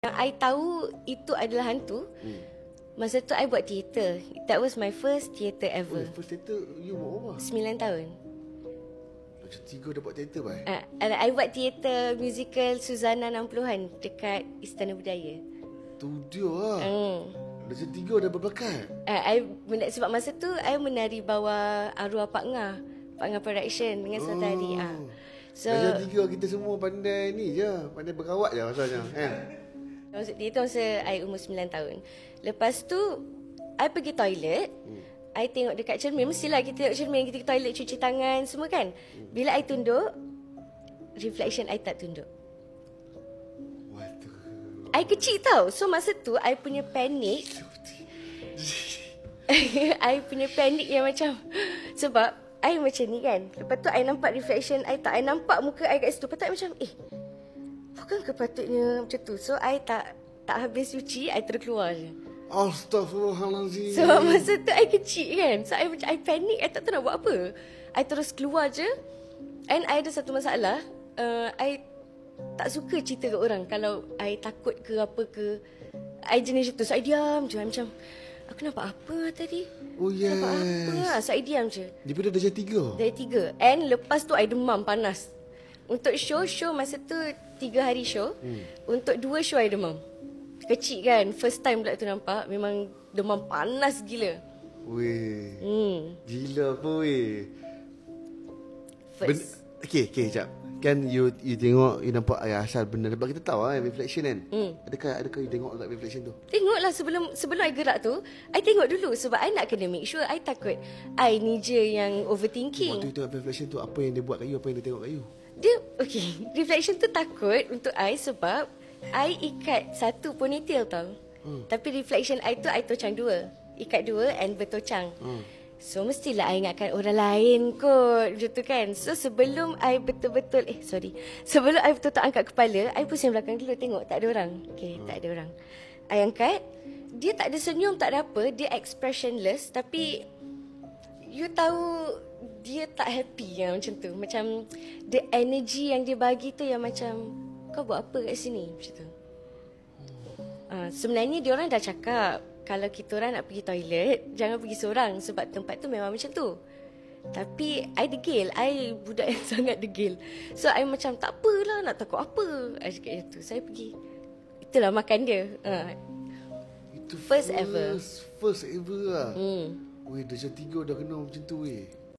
Yang I tahu itu adalah hantu. Masa tu I buat teater. That was my first theater ever. First theater you buat apa? 9 tahun. Macam 3 dah buat teater bai? I buat teater musical Suzana 60-an dekat Istana Budaya. Studio lah. Macam 3 dah berbakat. Sebab masa tu I menari bawah arwah Pak Ngah. Pak Ngah Production dengan Sutari. So macam 3 kita semua pandai ni je. Pandai berkawat je masalahnya. Itu masa I umur 9 tahun. Lepas tu I pergi toilet. I tengok dekat cermin. Mestilah kita tengok cermin, kita ke toilet, cuci tangan semua kan. Bila I tunduk, reflection I tak tunduk. I kecil tau. So masa tu I punya panik. I punya panik yang macam, sebab I macam ni kan. Lepas tu I nampak reflection I tak. I nampak muka I kat situ. Lepas tu I macam bukan ke patutnya macam tu. So I tak habis cuci, I terus keluar je. Astaghfirullahalazim. So masa tu I kecil kan. So I panik, I tak tahu nak buat apa. I terus keluar je. And I ada satu masalah, I tak suka cerita kat orang kalau I takut ke apa ke. I jenis itu. So I diam je. I macam, aku nampak apa tadi? Oh yes. Nampak apa? So I diam je. Daripada darjah 3? Dari 3. And lepas tu I demam panas. Untuk show masa tu 3 hari show. Untuk 2 show I demam. Kecil kan. First time pula tu nampak. Memang demam panas gila. Weh. Gila apa weh. First. Okay, sekejap. Kan you tengok, you nampak asal benda. Sebab kita tahu reflection kan. Adakah you tengok tak reflection tu? Tengoklah sebelum I gerak tu, I tengok dulu sebab I nak kena make sure. I takut I ni je yang overthinking. Waktu you tengok reflection tu, apa yang dia buat kat you, apa yang dia tengok kat you? Dia, okay, reflection tu takut untuk I sebab I ikat satu ponytail tau. Tapi reflection I tu I tocang 2. Ikat 2 and bertocang. So mestilah I ingatkan orang lain kot, macam tu kan. So sebelum I betul-betul sebelum I betul-betul angkat kepala, I pusing belakang dulu tengok tak ada orang. Okay, tak ada orang. I angkat, dia tak ada senyum, tak ada apa. Dia expressionless. Tapi you tahu dia tak happy yang macam tu. Macam the energy yang dia bagi tu yang macam, kau buat apa kat sini? Macam tu. Sebenarnya dia orang dah cakap, kalau kita orang nak pergi toilet, jangan pergi seorang sebab tempat tu memang macam tu. Tapi I degil. I budak yang sangat degil. So I macam tak apalah, nak takut apa. I cakap macam tu. Saya pergi. Itulah makan dia. Itu first ever. First ever lah. Weh, darjah 3 dah kena macam tu weh.